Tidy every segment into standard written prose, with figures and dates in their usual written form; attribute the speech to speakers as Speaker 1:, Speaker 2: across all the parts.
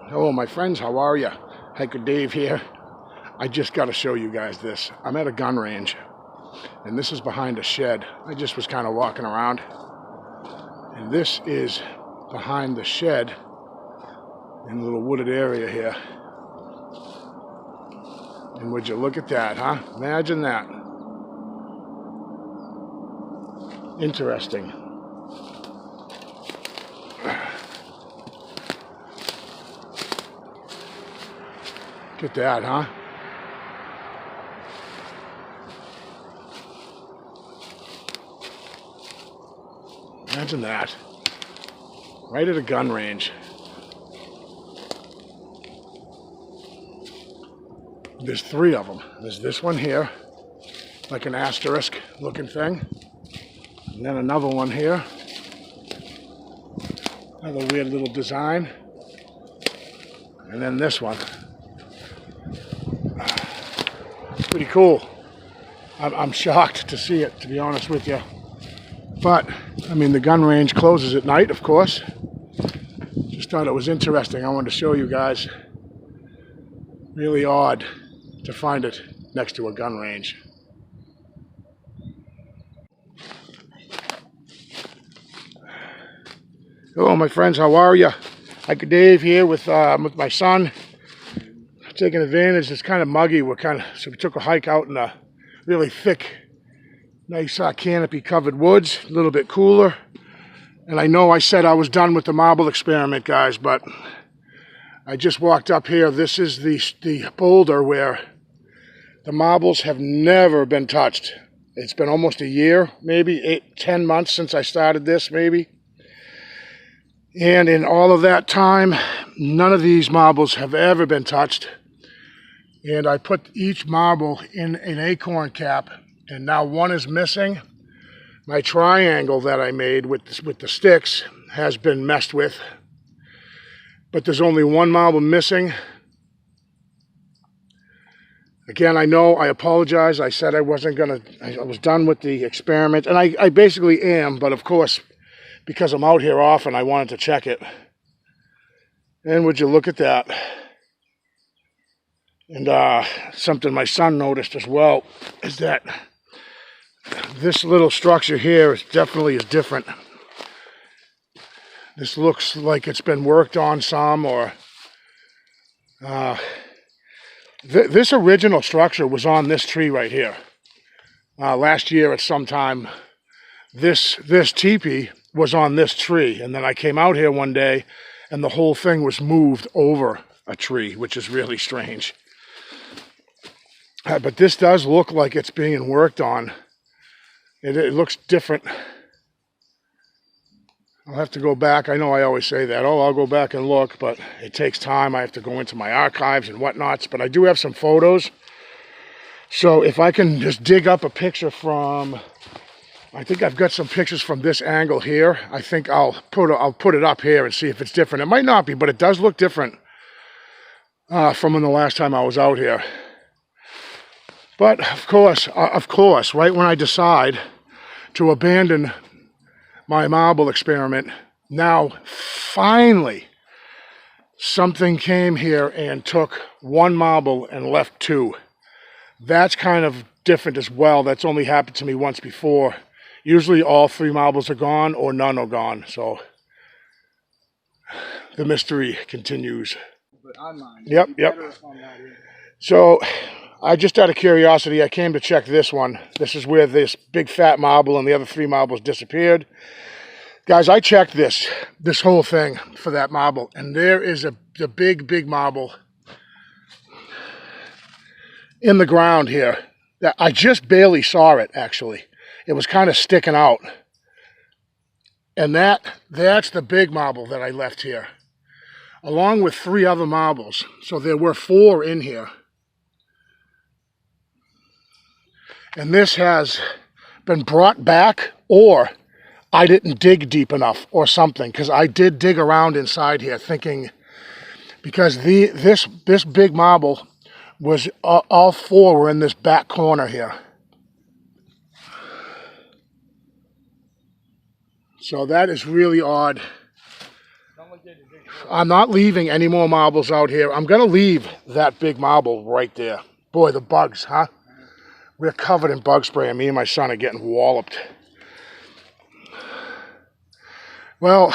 Speaker 1: Hello my friends, how are you? Hiker Dave here. I just got to show you guys this. I'm at a gun range and this is behind a shed. I just was kind of walking around and this is behind the shed in a little wooded area here. And would you look at that, huh? Imagine that. Interesting. Look at that, huh? Imagine that. Right at a gun range. There's three of them. There's this one here, like an asterisk looking thing. And then another one here. Another weird little design. And then this one. Pretty cool. I'm shocked to see it, to be honest with you. But, I mean, the gun range closes at night, of course. Just thought it was interesting. I wanted to show you guys. Really odd to find it next to a gun range. Hello, my friends. How are you? Hiker Dave here with my son. Taking advantage. It's kind of muggy. So we took a hike out in a really thick, nice canopy covered woods. A little bit cooler. And I know I said I was done with the marble experiment, guys, but I just walked up here. This is the boulder where the marbles have never been touched. It's been almost a year, maybe 10 months since I started this, maybe. And in all of that time, none of these marbles have ever been touched. And I put each marble in an acorn cap, and now one is missing. My triangle that I made with the sticks has been messed with. But there's only one marble missing. Again, I know, I apologize. I said I wasn't gonna, I was done with the experiment, and I basically am, but of course, because I'm out here often, I wanted to check it. And would you look at that? And something my son noticed as well is that this little structure here definitely is different. This looks like it's been worked on some, or this original structure was on this tree right here. Last year at some time, this teepee was on this tree, and then I came out here one day and the whole thing was moved over a tree, which is really strange. But this does look like it's being worked on. It looks different. I'll have to go back. I know I always say that. Oh, I'll go back and look, but it takes time. I have to go into my archives and whatnots. But I do have some photos. So if I can just dig up a picture from, I think I've got some pictures from this angle here. I think I'll put it up here and see if it's different. It might not be, but it does look different from when the last time I was out here. But of course, right when I decide to abandon my marble experiment, now finally something came here and took one marble and left two. That's kind of different as well. That's only happened to me once before. Usually all three marbles are gone or none are gone. So the mystery continues.
Speaker 2: But on mine,
Speaker 1: yep. So I just out of curiosity, I came to check this one. This is where this big fat marble and the other three marbles disappeared. Guys, I checked this whole thing for that marble, and there is the big marble in the ground here. That I just barely saw it, actually. It was kind of sticking out. And that's the big marble that I left here, along with three other marbles. So there were four in here. And this has been brought back, or I didn't dig deep enough or something, because I did dig around inside here thinking, because this big marble was, all four were in this back corner here. So that is really odd.
Speaker 2: Sounds like
Speaker 1: I'm not leaving any more marbles out here. I'm going to leave that big marble right there. Boy, the bugs, huh? We're covered in bug spray, and me and my son are getting walloped. Well,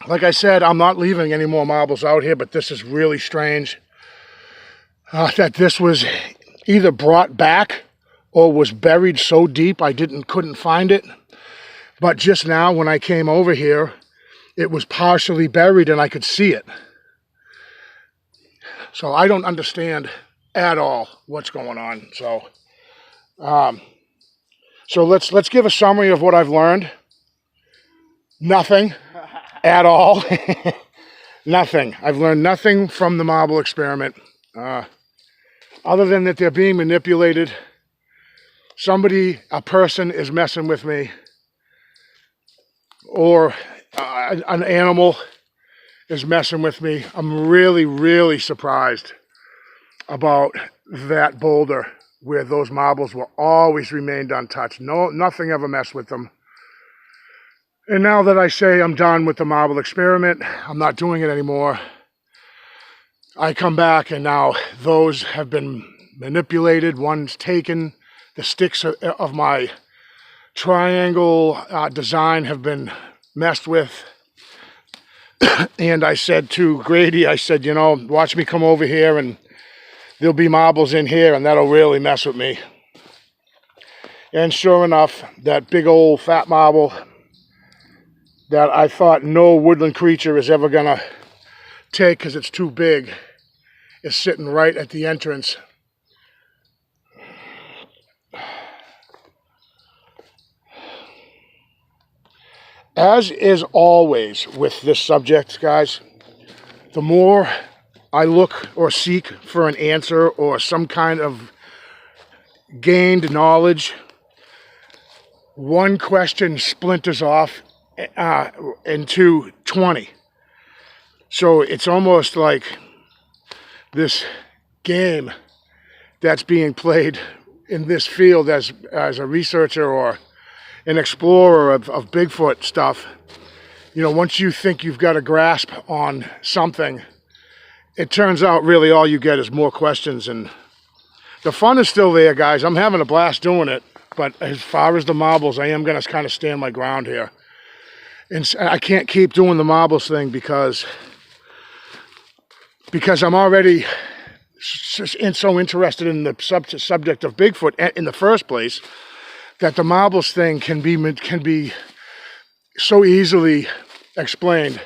Speaker 1: like I said, I'm not leaving any more marbles out here, but this is really strange. That this was either brought back or was buried so deep I couldn't find it. But just now when I came over here, it was partially buried and I could see it. So I don't understand at all what's going on. So let's give a summary of what I've learned. Nothing at all. Nothing. I've learned nothing from the marble experiment. Other than that they're being manipulated. A person is messing with me. Or an animal is messing with me. I'm really, really surprised about that boulder where those marbles will always remained untouched. Nothing ever messed with them. And now that I say I'm done with the marble experiment, I'm not doing it anymore. I come back and now those have been manipulated. One's taken. The sticks of my triangle design have been messed with. And I said to Grady, I said, you know, watch me come over here and there'll be marbles in here and that'll really mess with me. And sure enough, that big old fat marble that I thought no woodland creature is ever gonna take because it's too big is sitting right at the entrance. As is always with this subject, guys, the more I look or seek for an answer or some kind of gained knowledge, one question splinters off into 20. So it's almost like this game that's being played in this field as a researcher or an explorer of Bigfoot stuff. You know, once you think you've got a grasp on something, it turns out really all you get is more questions. And the fun is still there, guys. I'm having a blast doing it. But as far as the marbles, I am going to kind of stand my ground here. And I can't keep doing the marbles thing because I'm already so interested in the subject of Bigfoot in the first place that the marbles thing can be so easily explained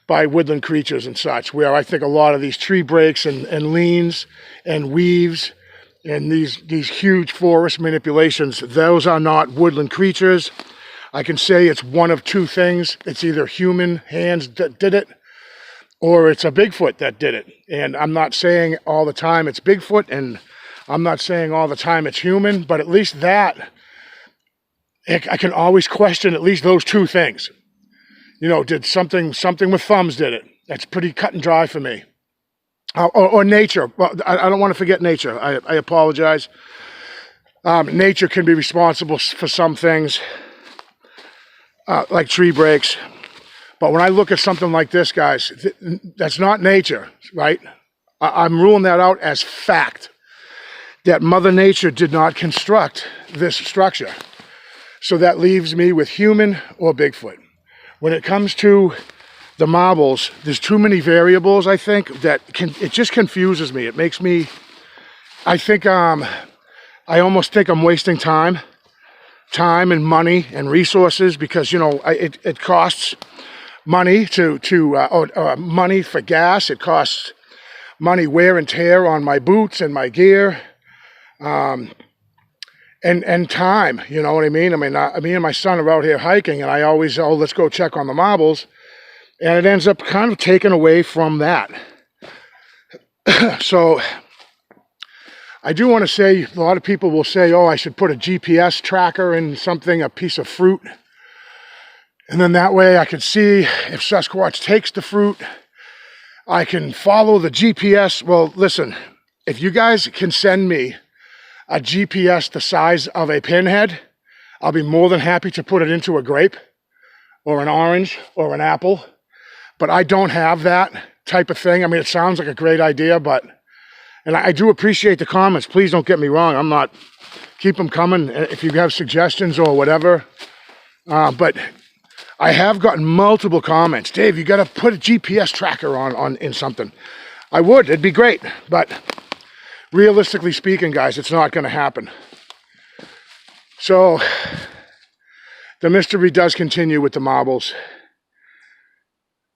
Speaker 1: by woodland creatures and such, where I think a lot of these tree breaks and leans and weaves and these huge forest manipulations, those are not woodland creatures. I can say it's one of two things. It's either human hands that did it, or it's a Bigfoot that did it. And I'm not saying all the time it's Bigfoot, and I'm not saying all the time it's human, but at least that, I can always question at least those two things. You know, did something with thumbs did it? That's pretty cut and dry for me. Or nature. Well, I don't want to forget nature. I apologize. Nature can be responsible for some things, like tree breaks. But when I look at something like this, guys, that's not nature, right? I'm ruling that out as fact, that Mother Nature did not construct this structure. So that leaves me with human or Bigfoot. When it comes to the marbles, there's too many variables, I think, that it just confuses me. It makes me, I think, I almost think I'm wasting time and money and resources because, you know, it costs money money for gas. It costs money wear and tear on my boots and my gear, and time. You know what I mean? I mean, me and my son are out here hiking, and I always, let's go check on the marbles, and it ends up kind of taken away from that. So I do want to say, a lot of people will say, I should put a GPS tracker in something, a piece of fruit. And then that way I can see if Sasquatch takes the fruit. I can follow the GPS. Well, listen, if you guys can send me a GPS the size of a pinhead, I'll be more than happy to put it into a grape or an orange or an apple. But I don't have that type of thing. I mean, it sounds like a great idea, but, and I do appreciate the comments. Please don't get me wrong. I'm not, keep them coming if you have suggestions or whatever. But I have gotten multiple comments. Dave, you got to put a GPS tracker on in something. I would, it'd be great. But realistically speaking, guys, it's not going to happen. So the mystery does continue with the marbles.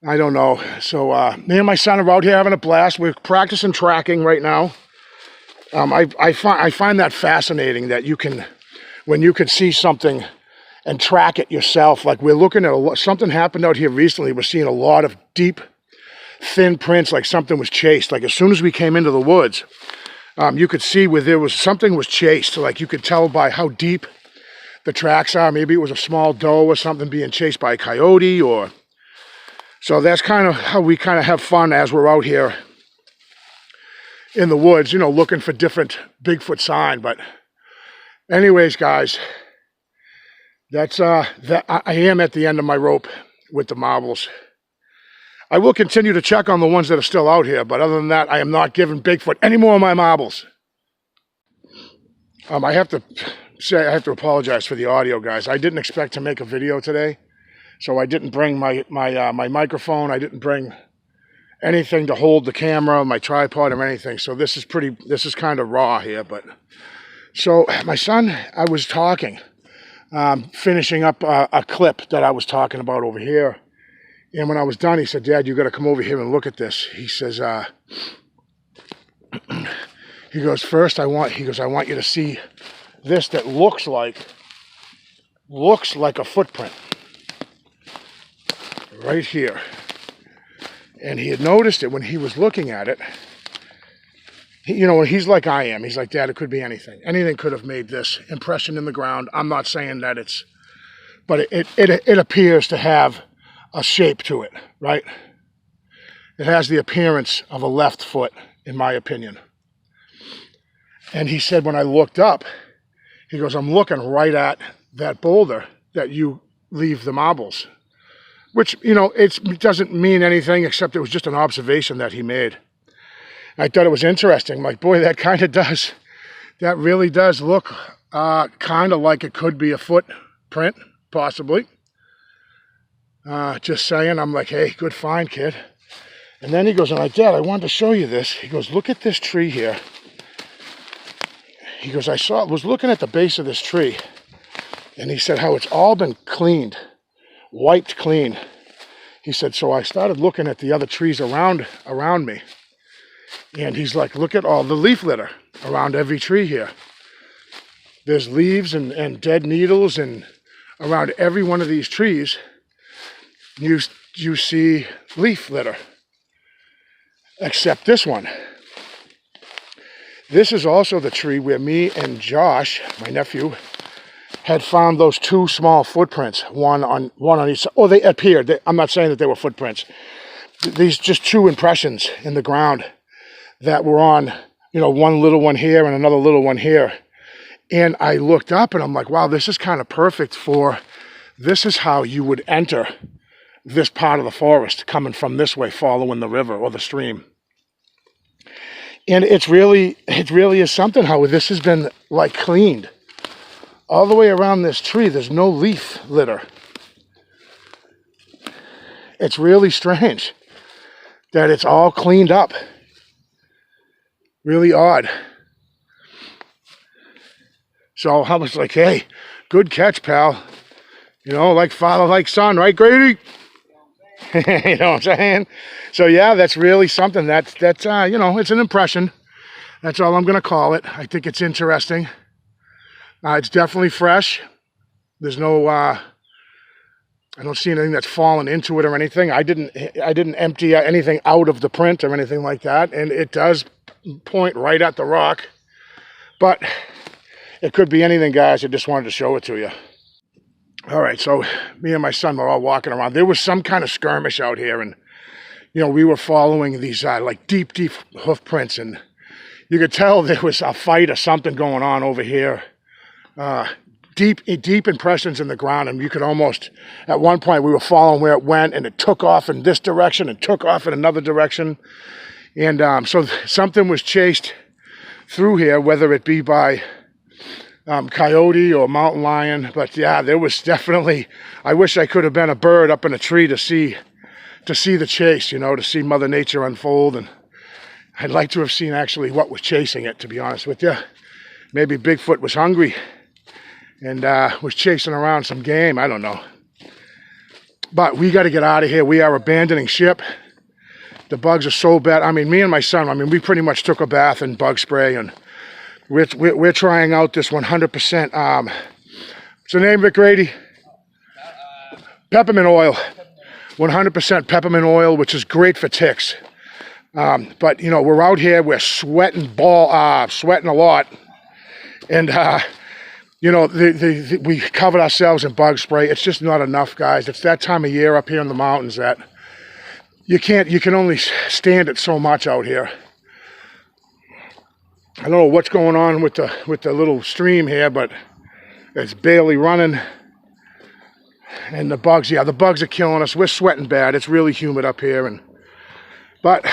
Speaker 1: I don't know. So me and my son are out here having a blast. We're practicing tracking right now. I find that fascinating that you can, when you can see something and track it yourself. Like we're looking at something happened out here recently. We're seeing a lot of deep, thin prints, like something was chased. Like as soon as we came into the woods, you could see where there was something was chased. Like you could tell by how deep the tracks are. Maybe it was a small doe or something being chased by a coyote or. So that's kind of how we kind of have fun as we're out here in the woods, you know, looking for different Bigfoot sign. But anyways, guys, that's that I am at the end of my rope with the marbles. I will continue to check on the ones that are still out here, but other than that, I am not giving Bigfoot any more of my marbles. I have to say, I have to apologize for the audio, guys. I didn't expect to make a video today. So I didn't bring my microphone. I didn't bring anything to hold the camera, my tripod or anything. So this is kind of raw here. But so my son, I was talking, finishing up a clip that I was talking about over here. And when I was done, he said, "Dad, you got to come over here and look at this." He says, he goes, "First, I want you to see this that looks like a footprint. Right here." And he had noticed it when he was looking at it. You know, he's like I am. He's like, "Dad, it could be anything. Anything could have made this impression in the ground." I'm not saying that it's, but it appears to have a shape to it, right? It has the appearance of a left foot, in my opinion. And he said, when I looked up, he goes, "I'm looking right at that boulder that you leave the marbles." Which, you know, it doesn't mean anything except it was just an observation that he made. I thought it was interesting. I'm like, boy, that kind of does, that really does look kind of like it could be a footprint, possibly. Just saying. I'm like, hey, good find, kid. And then he goes, and like, "Dad, I wanted to show you this." He goes, "Look at this tree here." He goes, I was looking at the base of this tree, and he said how it's all been cleaned. Wiped clean. He said, so I started looking at the other trees around me. And he's like, look at all the leaf litter around every tree here. There's leaves and dead needles, and around every one of these trees, you see leaf litter. Except this one. This is also the tree where me and Josh, my nephew, had found those two small footprints, one on each side. Oh, they appeared. I'm not saying that they were footprints. These just two impressions in the ground that were on, you know, one little one here and another little one here. And I looked up and I'm like, wow, this is kind of perfect for, this is how you would enter this part of the forest, coming from this way, following the river or the stream. And it really is something how this has been like cleaned. All the way around this tree, there's no leaf litter. It's really strange that it's all cleaned up. Really odd. So I was like, hey, good catch, pal. You know, like father, like son, right, Grady? You know what I'm saying? So yeah, that's really something. That's you know, it's an impression. That's all I'm going to call it. I think it's interesting. It's definitely fresh. There's no, I don't see anything that's fallen into it or anything. I didn't empty anything out of the print or anything like that. And it does point right at the rock. But it could be anything, guys. I just wanted to show it to you. All right, so me and my son were all walking around. There was some kind of skirmish out here. And, you know, we were following these like deep hoof prints. And you could tell there was a fight or something going on over here. deep impressions in the ground, and you could almost, at one point, we were following where it went, and it took off in this direction and took off in another direction. And so something was chased through here, whether it be by coyote or mountain lion. But yeah, there was definitely, I wish I could have been a bird up in a tree to see the chase, you know, to see Mother Nature unfold. And I'd like to have seen actually what was chasing it, to be honest with you. Maybe Bigfoot was hungry and was chasing around some game. I don't know. But we got to get out of here. We are abandoning ship. The bugs are so bad. I mean, me and my son, I mean, we pretty much took a bath in bug spray, and we're trying out this 100%, what's the name of it, Grady? Peppermint oil. 100% peppermint oil, which is great for ticks. But, you know, we're out here, we're sweating a lot. And, you know, we covered ourselves in bug spray. It's just not enough, guys. It's that time of year up here in the mountains that you can only stand it so much out here. I don't know what's going on with the little stream here, but it's barely running. And the bugs, yeah, the bugs are killing us. We're sweating bad. It's really humid up here. But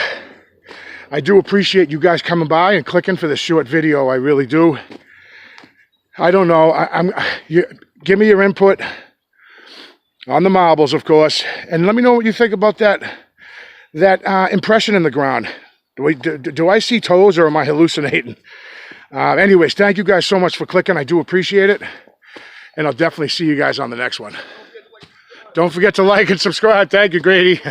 Speaker 1: I do appreciate you guys coming by and clicking for this short video. I really do. I don't know. Give me your input on the marbles, of course. And let me know what you think about that impression in the ground. Do I see toes, or am I hallucinating? Anyways, thank you guys so much for clicking. I do appreciate it. And I'll definitely see you guys on the next one. Don't forget to like and subscribe. Thank you, Grady.